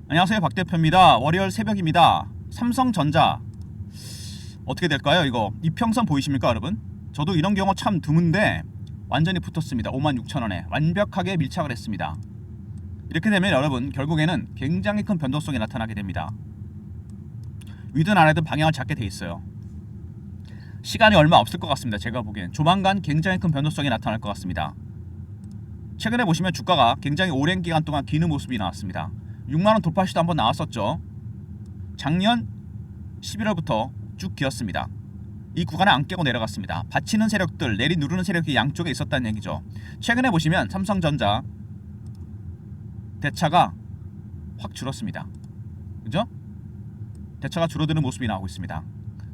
안녕하세요, 박 대표입니다. 월요일 새벽입니다. 삼성전자 어떻게 될까요? 이거 이평선 보이십니까, 여러분? 저도 이런 경우 참 드문데 완전히 붙었습니다. 56,000원에 완벽하게 밀착을 했습니다. 이렇게 되면 여러분 결국에는 굉장히 큰 변동성이 나타나게 됩니다. 위든 아래든 방향을 잡게 돼 있어요. 시간이 얼마 없을 것 같습니다. 제가 보기엔 조만간 굉장히 큰 변동성이 나타날 것 같습니다. 최근에 보시면 주가가 굉장히 오랜 기간 동안 기는 모습이 나왔습니다. 6만원 돌파 시도 한번 나왔었죠. 작년 11월부터 쭉 기었습니다. 이 구간을 안 깨고 내려갔습니다. 받치는 세력들, 내리 누르는 세력이 양쪽에 있었다는 얘기죠. 최근에 보시면 삼성전자 대차가 확 줄었습니다. 그죠? 대차가 줄어드는 모습이 나오고 있습니다.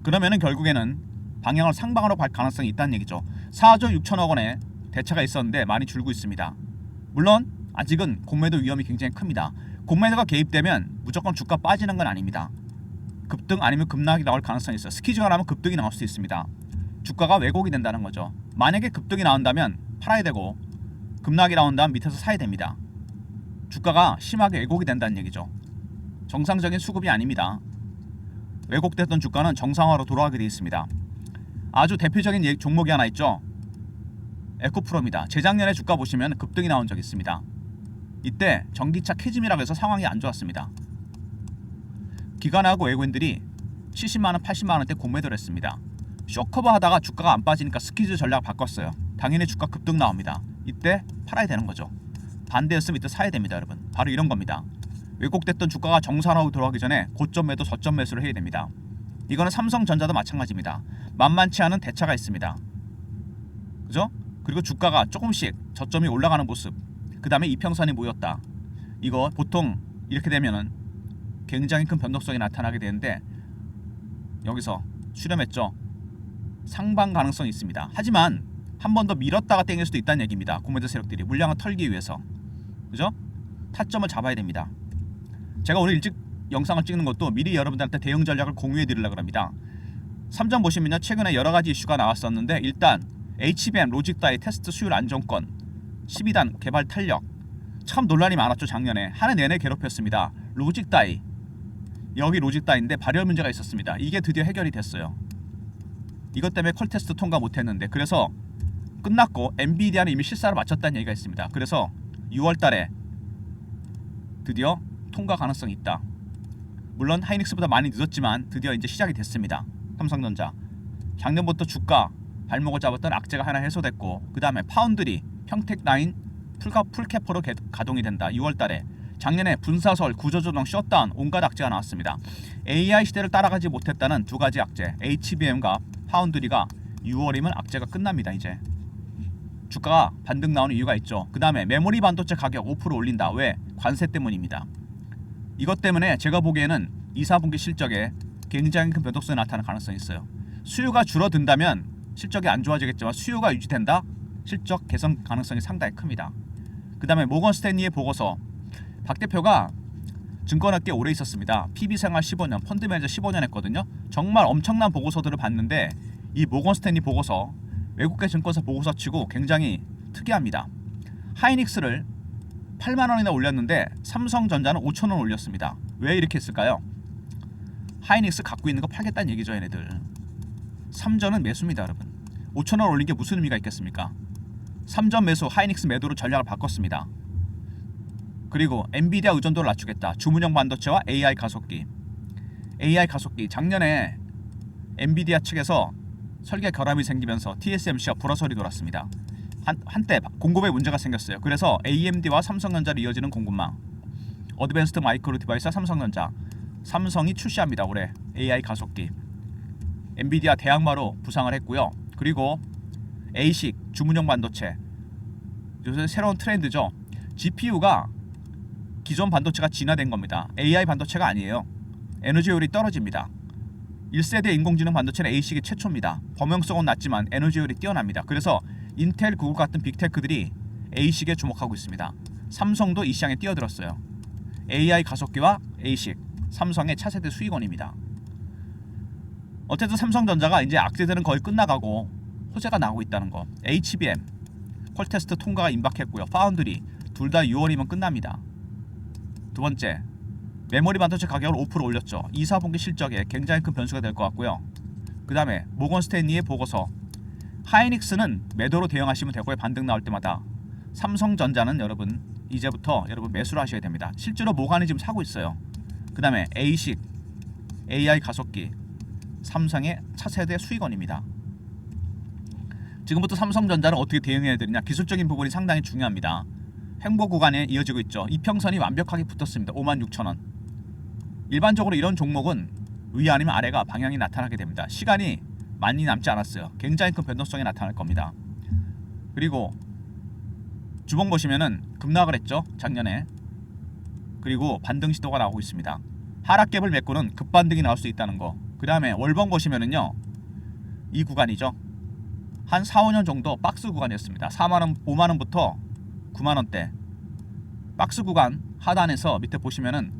그러면은 결국에는 방향을 상방으로 갈 가능성이 있다는 얘기죠. 4조 6천억 원의 대차가 있었는데 많이 줄고 있습니다. 물론 아직은 공매도 위험이 굉장히 큽니다. 공매도가 개입되면 무조건 주가 빠지는 건 아닙니다. 급등 아니면 급락이 나올 가능성이 있어요. 스키즈가 나면 급등이 나올 수 있습니다. 주가가 왜곡이 된다는 거죠. 만약에 급등이 나온다면 팔아야 되고 급락이 나온다면 밑에서 사야 됩니다. 주가가 심하게 왜곡이 된다는 얘기죠. 정상적인 수급이 아닙니다. 왜곡됐던 주가는 정상화로 돌아가게 되어 있습니다. 아주 대표적인 종목이 하나 있죠. 에코프로입니다. 재작년에 주가 보시면 급등이 나온 적이 있습니다. 이때 전기차 캐즘이라고 해서 상황이 안 좋았습니다. 기관하고 외국인들이 70만원, 80만원대 공매도를 했습니다. 쇼커버 하다가 주가가 안 빠지니까 스퀴즈 전략을 바꿨어요. 당연히 주가 급등 나옵니다. 이때 팔아야 되는 거죠. 반대였으면 이때 사야 됩니다, 여러분. 바로 이런 겁니다. 왜곡됐던 주가가 정상화로 돌아가기 전에 고점 매도, 저점 매수를 해야 됩니다. 이거는 삼성전자도 마찬가지입니다. 만만치 않은 대차가 있습니다. 그죠? 그리고 주가가 조금씩 저점이 올라가는 모습, 그 다음에 이평선이 모였다. 이거 보통 이렇게 되면은 굉장히 큰 변동성이 나타나게 되는데 여기서 수렴했죠. 상방 가능성이 있습니다. 하지만 한 번 더 밀었다가 땡길 수도 있다는 얘기입니다. 공매도 세력들이 물량을 털기 위해서. 그죠? 타점을 잡아야 됩니다. 제가 오늘 일찍 영상을 찍는 것도 미리 여러분들한테 대응 전략을 공유해 드리려고 합니다. 3점 보시면요, 최근에 여러 가지 이슈가 나왔었는데 일단 HBM 로직 다이 테스트 수율 안정권 12단 개발 탄력, 참 논란이 많았죠. 작년에 한 해 내내 괴롭혔습니다. 로직 다이, 여기 로직 다이인데 발열 문제가 있었습니다. 이게 드디어 해결이 됐어요. 이것 때문에 콜 테스트 통과 못했는데 그래서 끝났고 엔비디아는 이미 실사를 마쳤다는 얘기가 있습니다. 그래서 6월달에 드디어 통과 가능성이 있다. 물론 하이닉스보다 많이 늦었지만 드디어 이제 시작이 됐습니다. 삼성전자 작년부터 주가 발목을 잡았던 악재가 하나 해소됐고, 그 다음에 파운드리 평택 라인 풀캐퍼로 가동이 된다. 6월달에 작년에 분사설, 구조조정, 셧다운 온갖 악재가 나왔습니다. AI 시대를 따라가지 못했다는 두 가지 악재, HBM과 파운드리가 6월이면 악재가 끝납니다. 이제 주가가 반등 나오는 이유가 있죠. 그 다음에 메모리 반도체 가격 5% 올린다. 왜? 관세 때문입니다. 이것 때문에 제가 보기에는 2, 4분기 실적에 굉장히 큰 변동성이 나타날 가능성이 있어요. 수요가 줄어든다면 실적이 안 좋아지겠지만 수요가 유지된다? 실적 개선 가능성이 상당히 큽니다. 그 다음에 모건 스탠리의 보고서, 박 대표가 증권업계에 오래 있었습니다. PB생활 15년, 펀드매니저 15년 했거든요. 정말 엄청난 보고서들을 봤는데 이 모건 스탠리 보고서, 외국계 증권사 보고서 치고 굉장히 특이합니다. 하이닉스를 8만원이나 올렸는데 삼성전자는 5천원 올렸습니다. 왜 이렇게 했을까요? 하이닉스 갖고 있는 거 팔겠다는 얘기죠, 얘네들. 삼전은 매수입니다, 여러분. 5천원 올린 게 무슨 의미가 있겠습니까? 삼전 매수, 하이닉스 매도로 전략을 바꿨습니다. 그리고 엔비디아 의존도를 낮추겠다. 주문형 반도체와 AI 가속기. AI 가속기, 작년에 엔비디아 측에서 설계 결함이 생기면서 TSMC와 불화설이 돌았습니다. 한때 공급에 문제가 생겼어요. 그래서 AMD와 삼성전자로 이어지는 공급망, 어드밴스드 마이크로 디바이스와 삼성전자, 삼성이 출시합니다. 올해 AI 가속기. 엔비디아 대항마로 부상을 했고요. 그리고 ASIC 주문형 반도체, 요새 새로운 트렌드죠. GPU가 기존 반도체가 진화된 겁니다. AI 반도체가 아니에요. 에너지 효율이 떨어집니다. 1세대 인공지능 반도체는 ASIC이 최초입니다. 범용성은 낮지만 에너지 효율이 뛰어납니다. 그래서 인텔, 구글 같은 빅테크들이 ASIC에 주목하고 있습니다. 삼성도 이 시장에 뛰어들었어요. AI 가속기와 ASIC, 삼성의 차세대 수익원입니다. 어쨌든 삼성전자가 이제 악재들은 거의 끝나가고 호재가 나오고 있다는 거. HBM 퀄테스트 통과가 임박했고요. 파운드리 둘 다 6월이면 끝납니다. 두 번째, 메모리 반도체 가격을 5% 올렸죠. 2, 4분기 실적에 굉장히 큰 변수가 될 것 같고요. 그 다음에 모건 스탠리의 보고서. 하이닉스는 매도로 대응하시면 되고요. 반등 나올 때마다. 삼성전자는 여러분 이제부터 여러분 매수를 하셔야 됩니다. 실제로 모간이 지금 사고 있어요. 그 다음에 A식, AI 가속기, 삼성의 차세대 수익원입니다. 지금부터 삼성전자를 어떻게 대응해야 되느냐, 기술적인 부분이 상당히 중요합니다. 행보 구간에 이어지고 있죠. 이평선이 완벽하게 붙었습니다. 56,000원. 일반적으로 이런 종목은 위 아니면 아래가 방향이 나타나게 됩니다. 시간이 많이 남지 않았어요. 굉장히 큰 변동성이 나타날 겁니다. 그리고 주봉 보시면은 급락을 했죠, 작년에. 그리고 반등 시도가 나오고 있습니다. 하락갭을 메꾸는 급반등이 나올 수 있다는 거. 그 다음에 월봉 보시면은요, 이 구간이죠. 한 4, 5년 정도 박스 구간이었습니다. 4만원, 5만원부터 9만원대 박스 구간 하단에서 밑에 보시면은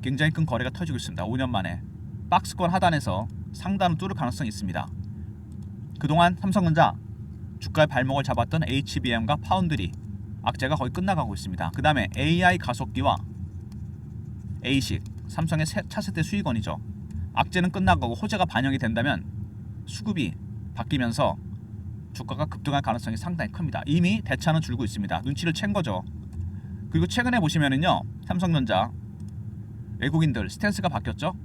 굉장히 큰 거래가 터지고 있습니다. 5년 만에 박스권 하단에서 상단을 뚫을 가능성이 있습니다. 그동안 삼성전자 주가의 발목을 잡았던 HBM과 파운드리 악재가 거의 끝나가고 있습니다. 그 다음에 AI 가속기와 A식, 삼성의 차세대 수익원이죠. 악재는 끝나가고 호재가 반영이 된다면 수급이 바뀌면서 주가가 급등할 가능성이 상당히 큽니다. 이미 대차는 줄고 있습니다. 눈치를 챈 거죠. 그리고 최근에 보시면은요, 삼성전자 외국인들 스탠스가 바뀌었죠.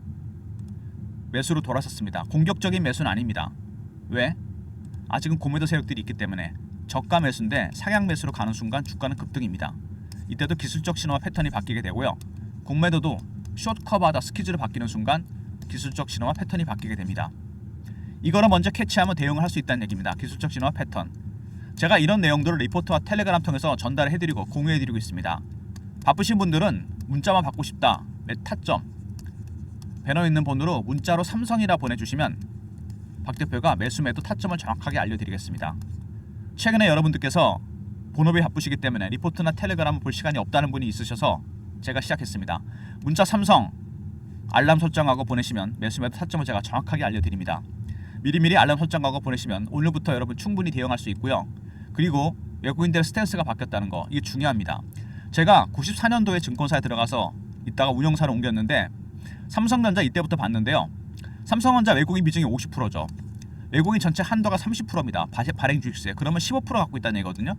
매수로 돌아섰습니다. 공격적인 매수는 아닙니다. 왜? 아직은 고매도 세력들이 있기 때문에. 저가 매수인데 상향 매수로 가는 순간 주가는 급등입니다. 이때도 기술적 신호와 패턴이 바뀌게 되고요. 공매도도 숏 커버하다 스퀴즈로 바뀌는 순간 기술적 신호와 패턴이 바뀌게 됩니다. 이거를 먼저 캐치하면 대응을 할 수 있다는 얘기입니다. 기술적 신호와 패턴. 제가 이런 내용들을 리포트와 텔레그램 통해서 전달을 해드리고 공유해드리고 있습니다. 바쁘신 분들은 문자만 받고 싶다, 타점, 배너 있는 번호로 문자로 삼성이라 보내주시면 박 대표가 매수 매도 타점을 정확하게 알려드리겠습니다. 최근에 여러분들께서 본업이 바쁘시기 때문에 리포트나 텔레그램을 볼 시간이 없다는 분이 있으셔서 제가 시작했습니다. 문자 삼성 알람 설정하고 보내시면 매수 매도 타점을 제가 정확하게 알려드립니다. 미리미리 알람 설정하고 보내시면 오늘부터 여러분 충분히 대응할 수 있고요. 그리고 외국인들의 스탠스가 바뀌었다는 거, 이게 중요합니다. 제가 94년도에 증권사에 들어가서 있다가 운영사를 옮겼는데 삼성전자 이때부터 봤는데요. 삼성전자 외국인 비중이 50%죠. 외국인 전체 한도가 30%입니다. 발행 주식세. 그러면 15% 갖고 있다는 얘기거든요.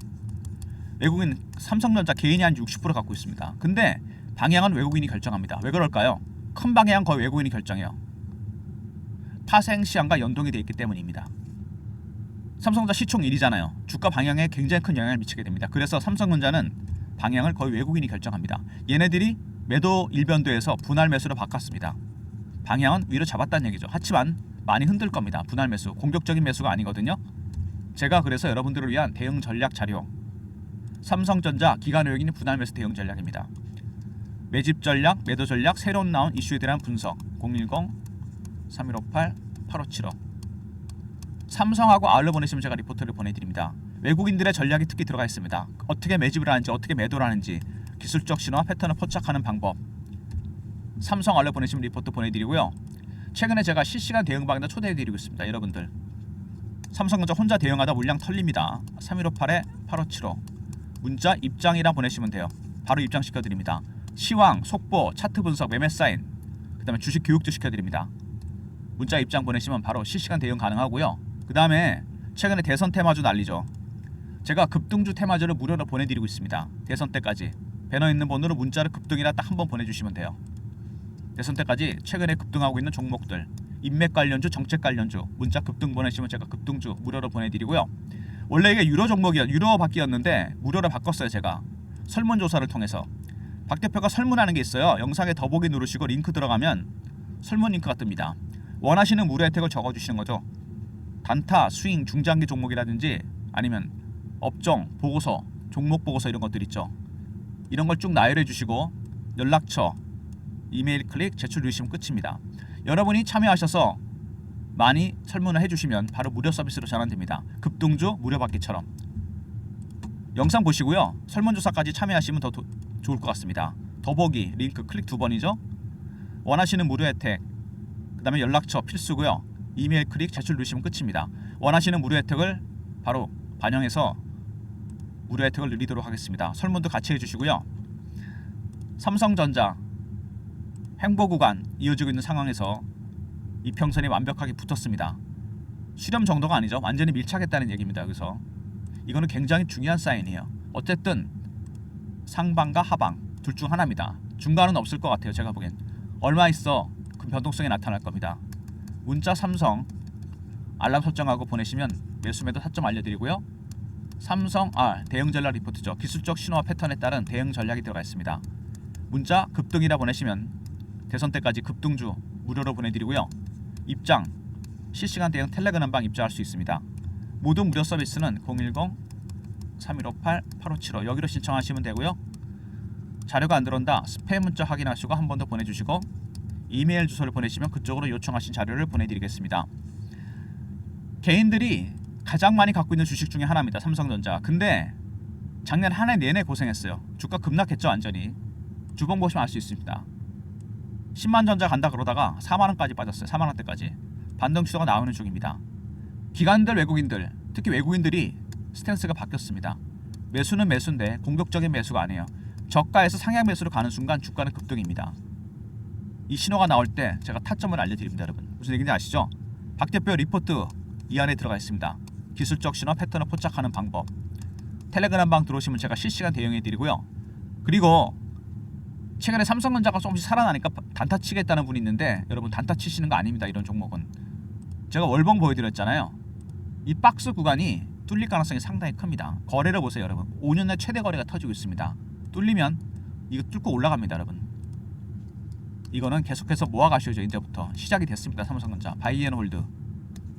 외국인 삼성전자 개인이 한 60% 갖고 있습니다. 근데 방향은 외국인이 결정합니다. 왜 그럴까요? 큰 방향은 거의 외국인이 결정해요. 파생 시장과 연동이 되어 있기 때문입니다. 삼성전자 시총 1위잖아요. 주가 방향에 굉장히 큰 영향을 미치게 됩니다. 그래서 삼성전자는 방향을 거의 외국인이 결정합니다. 얘네들이 매도 일변도에서 분할 매수로 바꿨습니다. 방향은 위로 잡았다는 얘기죠. 하지만 많이 흔들 겁니다. 분할 매수, 공격적인 매수가 아니거든요. 제가 그래서 여러분들을 위한 대응 전략 자료, 삼성전자 기관 외국인 분할 매수 대응 전략입니다. 매집 전략, 매도 전략, 새로 나온 이슈에 대한 분석, 010-3158-8575. 삼성하고 R로 보내시면 제가 리포트를 보내드립니다. 외국인들의 전략이 특히 들어가 있습니다. 어떻게 매집을 하는지, 어떻게 매도를 하는지, 기술적 신호와 패턴을 포착하는 방법. 삼성 R로 보내시면 리포트 보내드리고요. 최근에 제가 실시간 대응 방에다 초대해드리고 있습니다. 여러분들 삼성전자 혼자 대응하다 물량 털립니다. 3158-8575 문자 입장이라 보내시면 돼요. 바로 입장시켜드립니다. 시황, 속보, 차트 분석, 매매 사인, 그 다음에 주식 교육도 시켜드립니다. 문자 입장 보내시면 바로 실시간 대응 가능하고요. 그 다음에 최근에 대선 테마주 난리죠. 제가 급등주 테마주를 무료로 보내드리고 있습니다. 대선 때까지 배너 있는 번호로 문자를 급등이라 딱 한 번 보내주시면 돼요. 대선 때까지 최근에 급등하고 있는 종목들, 인맥 관련주, 정책 관련주 문자 급등 보내시면 제가 급등주 무료로 보내드리고요. 원래 이게 유로 종목이었, 유로 바뀌었는데 무료로 바꿨어요. 제가 설문조사를 통해서. 박 대표가 설문하는 게 있어요. 영상에 더보기 누르시고 링크 들어가면 설문 링크가 뜹니다. 원하시는 무료 혜택을 적어주시는 거죠. 단타, 스윙, 중장기 종목이라든지 아니면 업종, 보고서, 종목 보고서 이런 것들 있죠. 이런 걸 쭉 나열해 주시고 연락처, 이메일 클릭, 제출 누르시면 끝입니다. 여러분이 참여하셔서 많이 설문을 해주시면 바로 무료 서비스로 전환됩니다. 급등주 무료 받기처럼. 영상 보시고요. 설문조사까지 참여하시면 더 좋을 것 같습니다. 더보기 링크 클릭 2번이죠. 원하시는 무료 혜택, 그 다음에 연락처 필수고요. 이메일 클릭 제출 누르시면 끝입니다. 원하시는 무료 혜택을 바로 반영해서 무료 혜택을 누리도록 하겠습니다. 설문도 같이 해주시고요. 삼성전자 횡보 구간 이어지고 있는 상황에서 이평선이 완벽하게 붙었습니다. 수렴 정도가 아니죠. 완전히 밀착했다는 얘기입니다. 그래서 이거는 굉장히 중요한 사인이에요. 어쨌든 상방과 하방 둘 중 하나입니다. 중간은 없을 것 같아요. 제가 보기엔 얼마 있어 그 변동성이 나타날 겁니다. 문자 삼성 알람 설정하고 보내시면 매수매도 타점 알려드리고요. 삼성 대응 전략 리포트죠. 기술적 신호와 패턴에 따른 대응 전략이 들어가 있습니다. 문자 급등이라 보내시면 대선 때까지 급등주 무료로 보내드리고요. 입장 실시간 대응 텔레그램 방 입장할 수 있습니다. 모든 무료 서비스는 010-3158-8575 여기로 신청하시면 되고요. 자료가 안 들어온다 스팸 문자 확인하시고 한 번 더 보내주시고 이메일 주소를 보내시면 그쪽으로 요청하신 자료를 보내드리겠습니다. 개인들이 가장 많이 갖고 있는 주식 중에 하나입니다. 삼성전자. 근데 작년 한 해 내내 고생했어요. 주가 급락했죠. 완전히. 주봉 보시면 알 수 있습니다. 10만 전자 간다 그러다가 4만원까지 빠졌어요. 4만원대까지. 반등 추세가 나오는 중입니다. 기관들 외국인들 특히 외국인들이 스탠스가 바뀌었습니다. 매수는 매수인데 공격적인 매수가 아니에요. 저가에서 상향 매수로 가는 순간 주가는 급등입니다. 이 신호가 나올 때 제가 타점을 알려드립니다. 여러분 무슨 얘기인지 아시죠? 박 대표 리포트 이 안에 들어가 있습니다. 기술적 신호 패턴을 포착하는 방법 텔레그램 방 들어오시면 제가 실시간 대응해 드리고요. 그리고 최근에 삼성전자가 조금씩 살아나니까 단타 치겠다는 분이 있는데 여러분 단타 치시는 거 아닙니다. 이런 종목은 제가 월봉 보여드렸잖아요. 이 박스 구간이 뚫릴 가능성이 상당히 큽니다. 거래를 보세요. 여러분 5년 내 최대 거래가 터지고 있습니다. 뚫리면 이거 뚫고 올라갑니다. 여러분 이거는 계속해서 모아가셔야죠. 이제부터 시작이 됐습니다. 삼성전자 바이앤홀드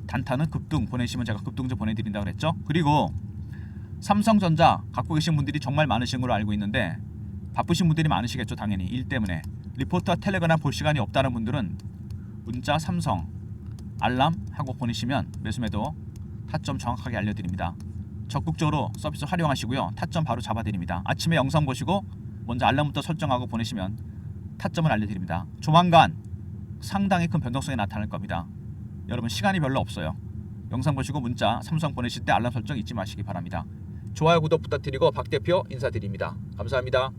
단타는 급등 보내시면 제가 급등주 보내드린다고 그랬죠. 그리고 삼성전자 갖고 계신 분들이 정말 많으신 걸로 알고 있는데 바쁘신 분들이 많으시겠죠. 당연히 일 때문에 리포트와 텔레그램 볼 시간이 없다는 분들은 문자 삼성 알람 하고 보내시면 매수매도 타점 정확하게 알려드립니다. 적극적으로 서비스 활용하시고요. 타점 바로 잡아드립니다. 아침에 영상 보시고 먼저 알람부터 설정하고 보내시면 타점을 알려드립니다. 조만간 상당히 큰 변동성이 나타날 겁니다. 여러분 시간이 별로 없어요. 영상 보시고 문자 삼성 보내실 때 알람 설정 잊지 마시기 바랍니다. 좋아요 구독 부탁드리고 박 대표 인사드립니다. 감사합니다.